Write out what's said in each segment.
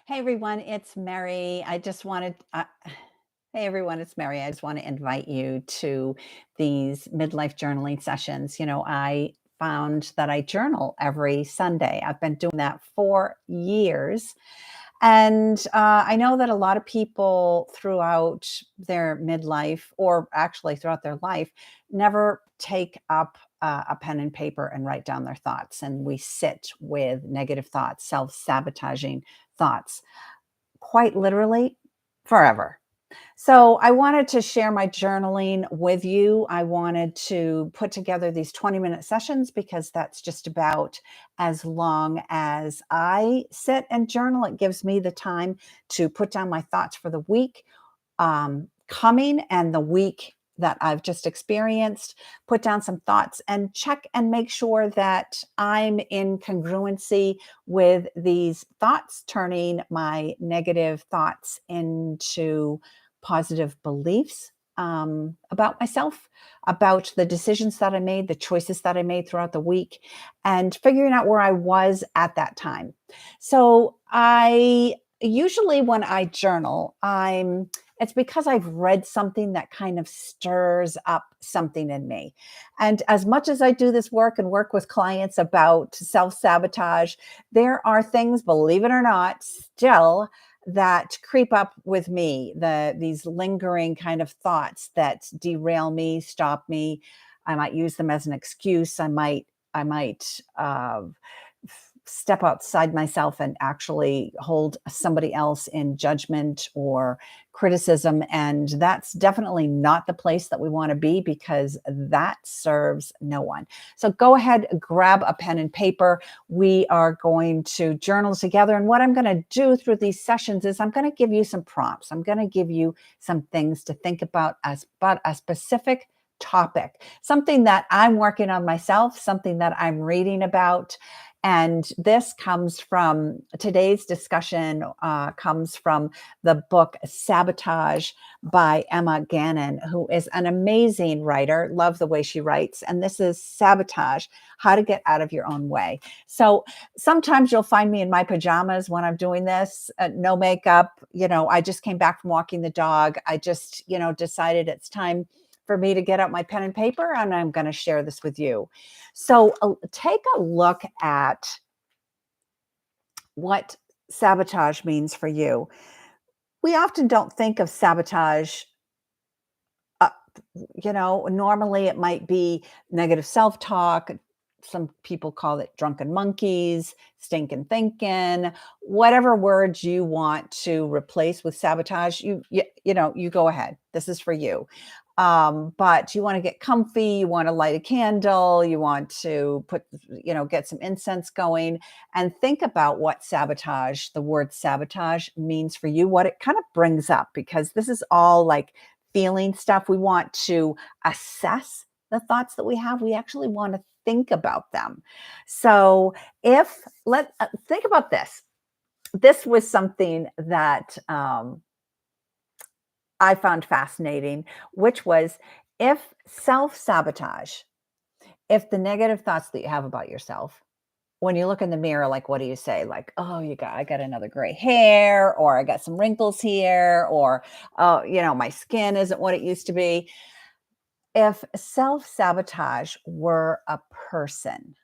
Hey everyone, it's Mary. Hey everyone, it's Mary. I just want to invite you to these midlife journaling sessions. I found that I journal every Sunday. I've been doing that for years. And I know that a lot of people throughout their midlife, or actually throughout their life, never take up a pen and paper and write down their thoughts. And we sit with negative thoughts, self sabotaging thoughts, quite literally forever. So I wanted to share my journaling with you. I wanted to put together these 20-minute sessions because that's just about as long as I sit and journal. It gives me the time to put down my thoughts for the week coming and the week that I've just experienced, put down some thoughts and check and make sure that I'm in congruency with these thoughts, turning my negative thoughts into positive beliefs about myself, about the decisions that I made, the choices that I made throughout the week, and figuring out where I was at that time. So I usually, when I journal, it's because I've read something that kind of stirs up something in me. And as much as I do this work and work with clients about self-sabotage, there are things, believe it or not, still that creep up with me, these lingering kind of thoughts that derail me, stop me. I might use them as an excuse. I might step outside myself and actually hold somebody else in judgment or criticism. And that's definitely not the place that we want to be, because that serves no one. So go ahead, grab a pen and paper. We are going to journal together. And what I'm going to do through these sessions is I'm going to give you some prompts. I'm going to give you some things to think about a specific topic, something that I'm working on myself, something that I'm reading about. And this comes from today's discussion, comes from the book Sabotage by Emma Gannon, who is an amazing writer. Love the way she writes. And this is Sabotage, How to Get Out of Your Own Way. So sometimes you'll find me in my pajamas when I'm doing this, no makeup. I just came back from walking the dog. I just, decided it's time for me to get out my pen and paper, and I'm going to share this with you. So take a look at what sabotage means for you. We often don't think of sabotage. Uh, Normally it might be negative self-talk. Some people call it drunken monkeys, stinking thinking, whatever words you want to replace with sabotage. You go ahead. This is for you. But you want to get comfy, you want to light a candle, you want to get some incense going, and think about what the word sabotage means for you, what it kind of brings up, because this is all like feeling stuff. We want to assess the thoughts that we have. We actually want to think about them. So think about this. This was something that I found fascinating, which was, if self-sabotage, if the negative thoughts that you have about yourself, when you look in the mirror, like, what do you say? Like, oh, I got another gray hair, or I got some wrinkles here, or, oh, my skin isn't what it used to be. If self-sabotage were a person,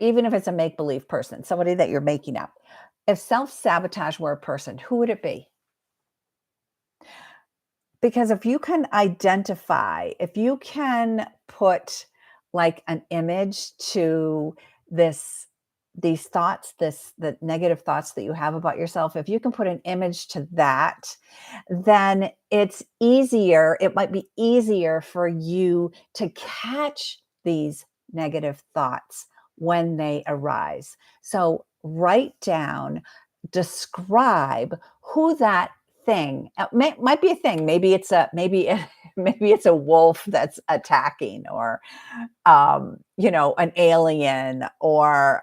even if it's a make-believe person, somebody that you're making up, if self-sabotage were a person, who would it be? Because if you can identify, if you can put like an image to these thoughts, the negative thoughts that you have about yourself, if you can put an image to that, then it might be easier for you to catch these negative thoughts when they arise. So write down, describe who that thing might be. A thing, maybe it's maybe it's a wolf that's attacking, or an alien, or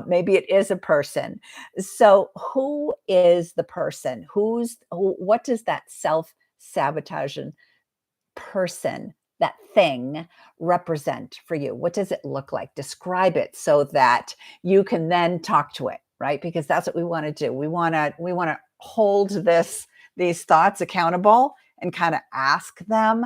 maybe it is a person. So who is the person? What does that self-sabotaging person that thing represent for you? What does it look like? Describe it so that you can then talk to it, right? Because that's what we want to do. We want to hold these thoughts accountable and kind of ask them,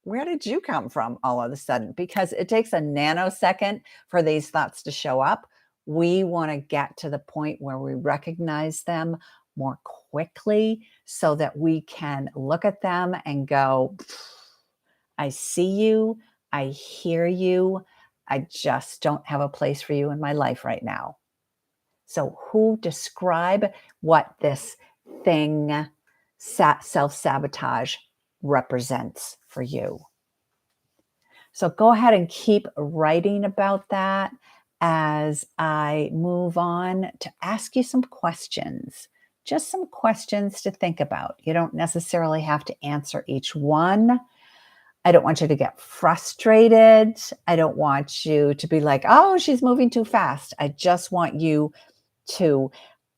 where did you come from all of a sudden? Because it takes a nanosecond for these thoughts to show up. We want to get to the point where we recognize them more quickly so that we can look at them and go, I see you, I hear you, I just don't have a place for you in my life right now. So, describe what this thing, self-sabotage, represents for you. So go ahead and keep writing about that as I move on to ask you some questions. Just some questions to think about. You don't necessarily have to answer each one. I don't want you to get frustrated. I don't want you to be like, oh, she's moving too fast. I just want you to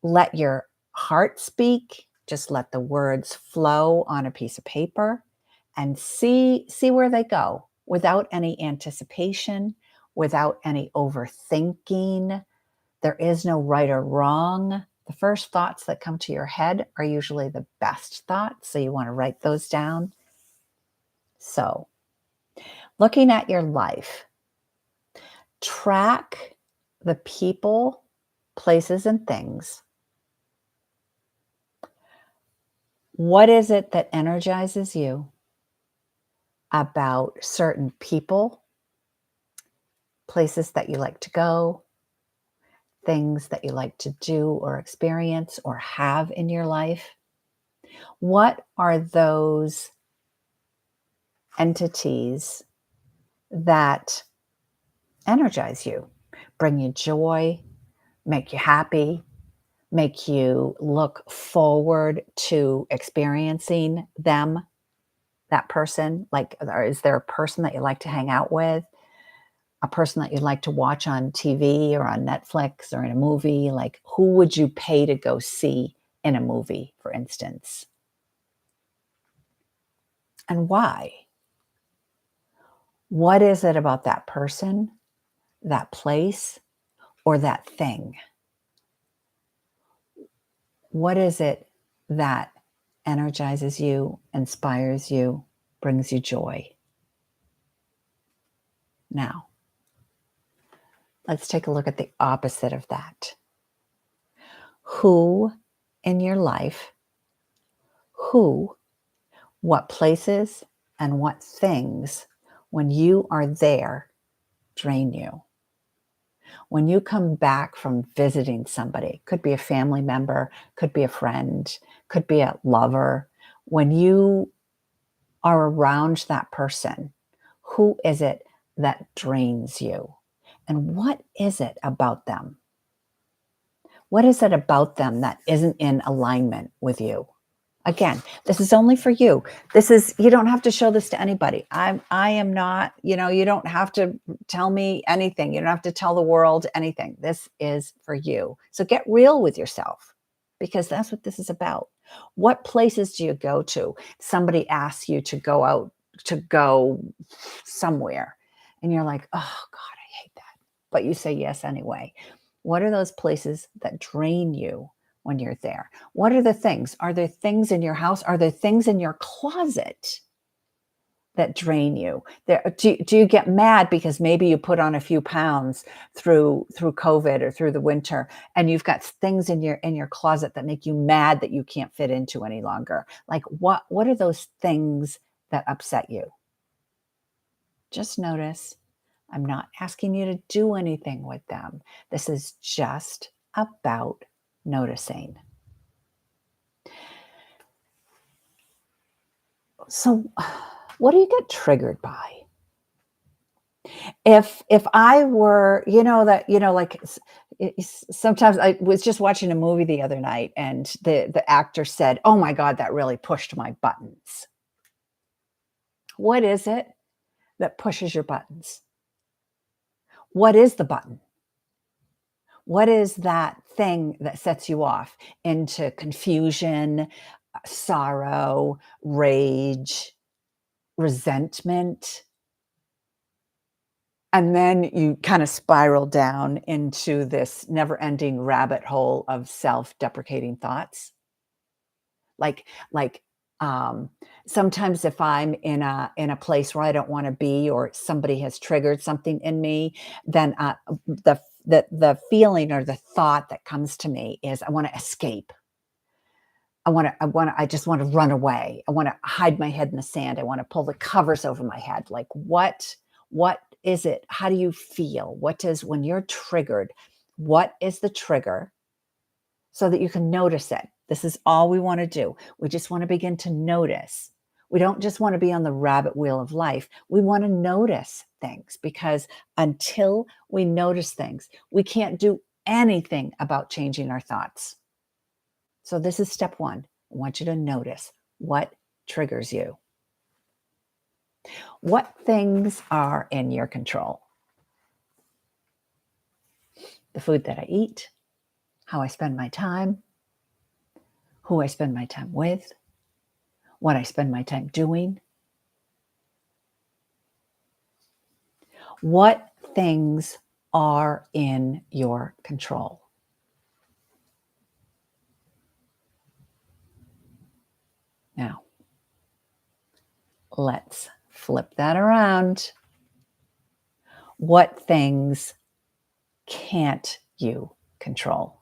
let your heart speak. Just let the words flow on a piece of paper and see where they go without any anticipation, without any overthinking. There is no right or wrong. The first thoughts that come to your head are usually the best thoughts, so you want to write those down. So, looking at your life, track the people, places, and things. What is it that energizes you about certain people, places that you like to go, things that you like to do or experience or have in your life? What are those entities that energize you, bring you joy, make you happy, make you look forward to experiencing them, that person? Like, or is there a person that you like to hang out with? A person that you'd like to watch on TV or on Netflix or in a movie? Like, who would you pay to go see in a movie, for instance? And why? What is it about that person, that place, or that thing? What is it that energizes you, inspires you, brings you joy? Now, let's take a look at the opposite of that. Who in your life, what places, and what things, when you are there, drain you? When you come back from visiting somebody, could be a family member, could be a friend, could be a lover, when you are around that person, who is it that drains you? And what is it about them? What is it about them that isn't in alignment with you? Again, this is only for you. You don't have to show this to anybody. I am not, you don't have to tell me anything. You don't have to tell the world anything. This is for you. So get real with yourself, because that's what this is about. What places do you go to? Somebody asks you to go out, to go somewhere, and you're like, oh God, I hate that. But you say yes anyway. What are those places that drain you when you're there? What are the things? Are there things in your house? Are there things in your closet that drain you? Do you get mad because maybe you put on a few pounds through COVID or through the winter, and you've got things in your closet that make you mad that you can't fit into any longer? Like, what are those things that upset you? Just notice. I'm not asking you to do anything with them. This is just about noticing. So, what do you get triggered by? If I were, like, sometimes I was just watching a movie the other night, and the actor said, "Oh my God, that really pushed my buttons." What is it that pushes your buttons? What is the button? What is that thing that sets you off into confusion, sorrow, rage? resentment, and then you kind of spiral down into this never-ending rabbit hole of self-deprecating thoughts. Like, um, sometimes if I'm in a place where I don't wanna be, or somebody has triggered something in me, then, the feeling or the thought that comes to me is I wanna escape. I just wanna run away. I wanna hide my head in the sand. I wanna pull the covers over my head. Like, what is it? How do you feel? What is when you're triggered, what is the trigger so that you can notice it? This is all we wanna do. We just wanna begin to notice. We don't just wanna be on the rabbit wheel of life. We wanna notice things, because until we notice things, we can't do anything about changing our thoughts. So this is step one. I want you to notice what triggers you. What things are in your control? The food that I eat, how I spend my time, who I spend my time with, what I spend my time doing. What things are in your control? Now, let's flip that around. What things can't you control?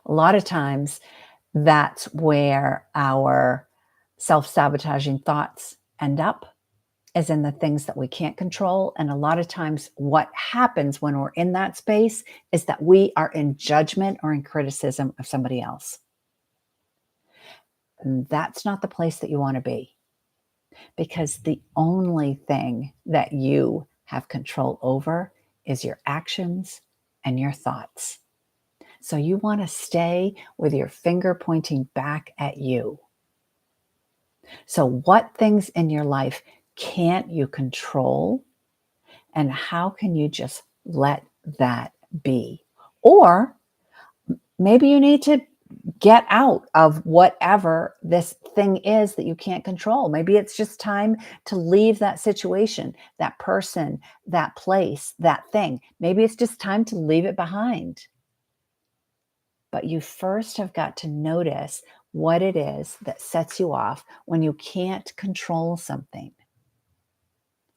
A lot of times, that's where our self-sabotaging thoughts end up, is in the things that we can't control. And a lot of times what happens when we're in that space is that we are in judgment or in criticism of somebody else. And that's not the place that you want to be, because the only thing that you have control over is your actions and your thoughts. So you want to stay with your finger pointing back at you. So what things in your life can't you control? And how can you just let that be? Or maybe you need to get out of whatever this thing is that you can't control. Maybe it's just time to leave that situation, that person, that place, that thing. Maybe it's just time to leave it behind. But you first have got to notice what it is that sets you off when you can't control something.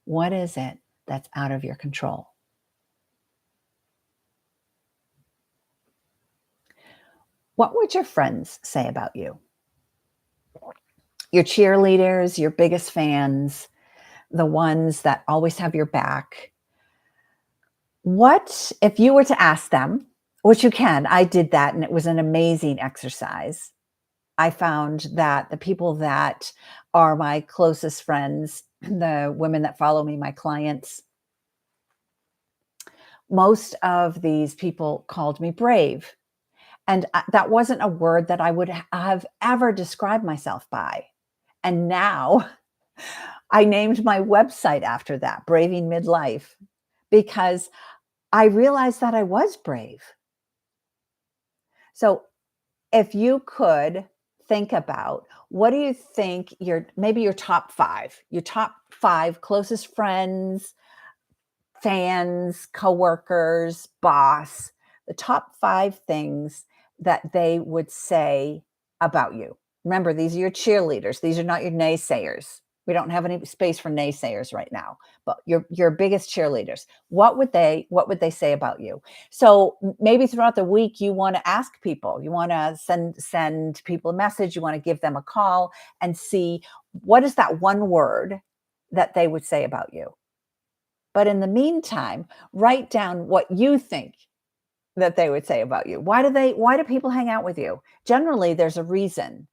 What is it that's out of your control? What would your friends say about you? Your cheerleaders, your biggest fans, the ones that always have your back. What if you were to ask them, which you can? I did that and it was an amazing exercise. I found that the people that are my closest friends, the women that follow me, my clients, most of these people called me brave. And that wasn't a word that I would have ever described myself by. And now I named my website after that, Braving Midlife, because I realized that I was brave. So if you could think about, what do you think maybe your top five closest friends, fans, coworkers, boss, the top five things that they would say about you. Remember, these are your cheerleaders. These are not your naysayers. We don't have any space for naysayers right now, but your biggest cheerleaders. What would they say about you? So maybe throughout the week you want to ask people, you want to send people a message, you want to give them a call and see what is that one word that they would say about you. But in the meantime, write down what you think that they would say about you. Why do people hang out with you? Generally, there's a reason.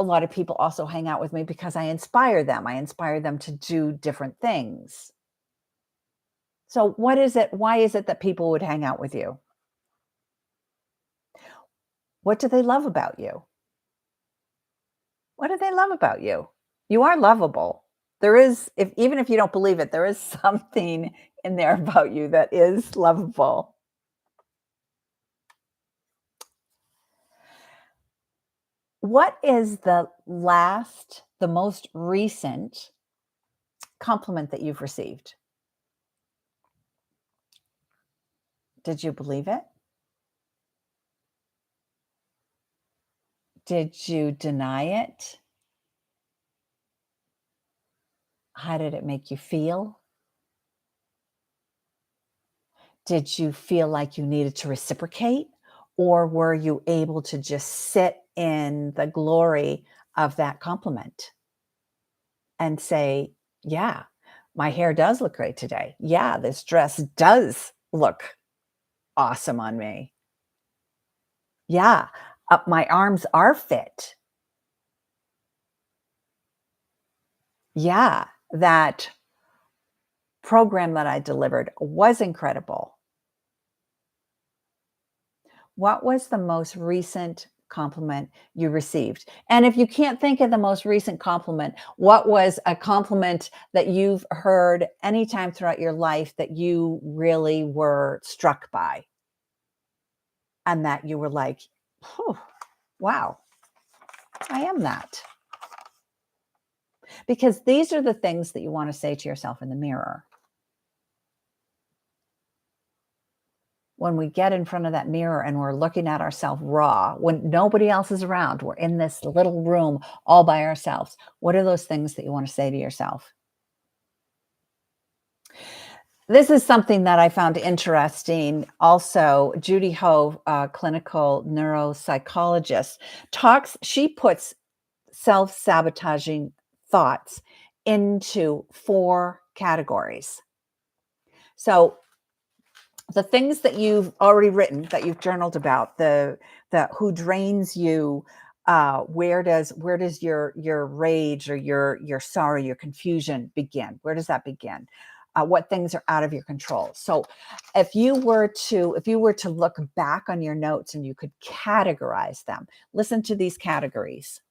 A lot of people also hang out with me because I inspire them. I inspire them to do different things. So what is it? Why is it that people would hang out with you? What do they love about you? What do they love about you? You are lovable. There is, even if you don't believe it, there is something in there about you that is lovable. What is the most recent compliment that you've received? Did you believe it? Did you deny it? How did it make you feel? Did you feel like you needed to reciprocate? Or were you able to just sit in the glory of that compliment and say, yeah, my hair does look great today. Yeah, this dress does look awesome on me. Yeah, my arms are fit. Yeah, that program that I delivered was incredible. What was the most recent compliment you received? And if you can't think of the most recent compliment, what was a compliment that you've heard anytime throughout your life that you really were struck by and that you were like, "Whew, wow, I am that." Because these are the things that you want to say to yourself in the mirror. When we get in front of that mirror and we're looking at ourselves raw, when nobody else is around, we're in this little room all by ourselves. What are those things that you want to say to yourself? This is something that I found interesting. Also, Judy Ho, clinical neuropsychologist, she puts self-sabotaging thoughts into 4 categories. So the things that you've already written, that you've journaled about, the who drains you, where does your rage or your sorrow, your confusion begin? Where does that begin? What things are out of your control? So if you were to look back on your notes and you could categorize them, listen to these categories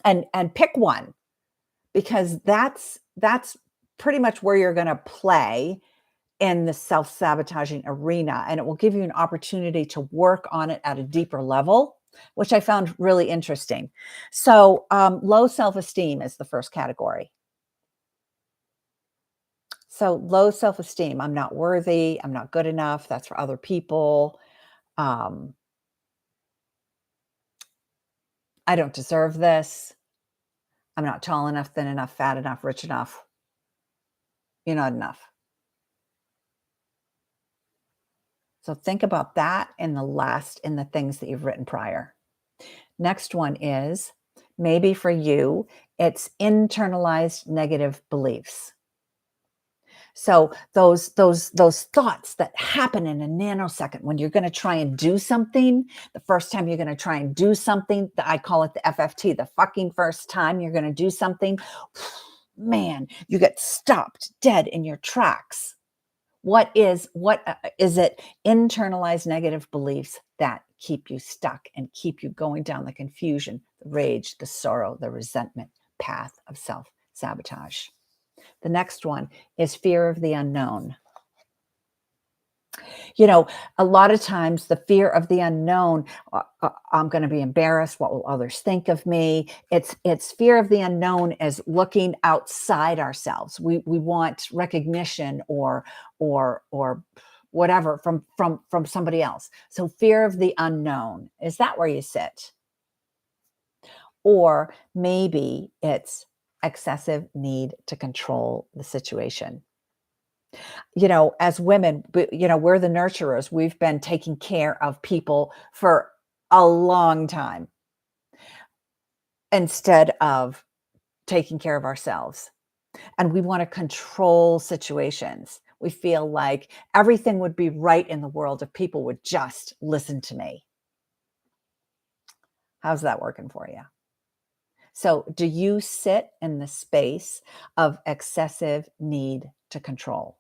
and pick one, because that's pretty much where you're going to play in the self-sabotaging arena, and it will give you an opportunity to work on it at a deeper level, which I found really interesting. So low self-esteem is the first category. So low self-esteem, I'm not worthy, I'm not good enough, that's for other people. um, I don't deserve this, I'm not tall enough, thin enough, fat enough, rich enough, you're not enough. So think about that in the things that you've written prior. Next one is, maybe for you, it's internalized negative beliefs. So those thoughts that happen in a nanosecond when you're going to try and do something, the first time you're going to try and do something, I call it the FFT, the fucking first time you're going to do something, man, you get stopped dead in your tracks. What is it? Internalized negative beliefs that keep you stuck and keep you going down the confusion, the rage, the sorrow, the resentment path of self-sabotage. The next one is fear of the unknown. You know, a lot of times the fear of the unknown, I'm going to be embarrassed. What will others think of me? It's fear of the unknown as looking outside ourselves. We want recognition or whatever from somebody else. So fear of the unknown, is that where you sit? Or maybe it's excessive need to control the situation. As women, we're the nurturers. We've been taking care of people for a long time instead of taking care of ourselves. And we want to control situations. We feel like everything would be right in the world if people would just listen to me. How's that working for you? So, do you sit in the space of excessive need to control?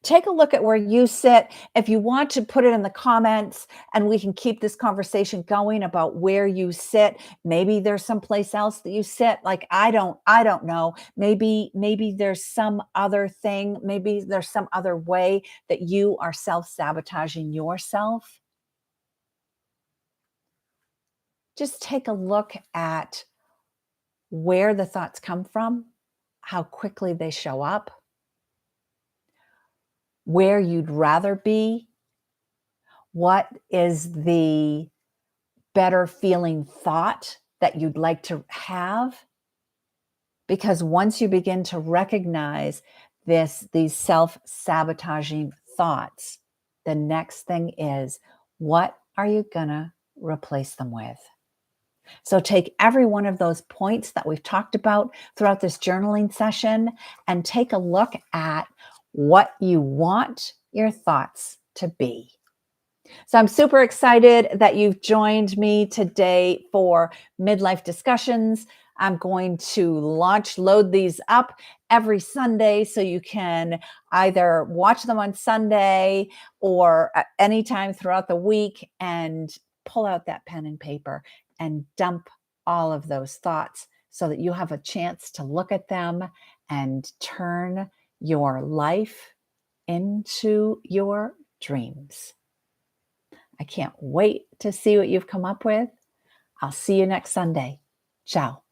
Take a look at where you sit. If you want to put it in the comments and we can keep this conversation going about where you sit. Maybe there's someplace else that you sit. Like, I don't know. Maybe there's some other thing. Maybe there's some other way that you are self-sabotaging yourself. just take a look at where the thoughts come from, how quickly they show up, where you'd rather be, what is the better feeling thought that you'd like to have. Because once you begin to recognize these self-sabotaging thoughts, the next thing is, what are you gonna replace them with? So take every one of those points that we've talked about throughout this journaling session and take a look at what you want your thoughts to be. So I'm super excited that you've joined me today for Midlife Discussions. I'm going to load these up every Sunday so you can either watch them on Sunday or at any time throughout the week and pull out that pen and paper and dump all of those thoughts so that you have a chance to look at them and turn your life into your dreams. I can't wait to see what you've come up with. I'll see you next Sunday. Ciao.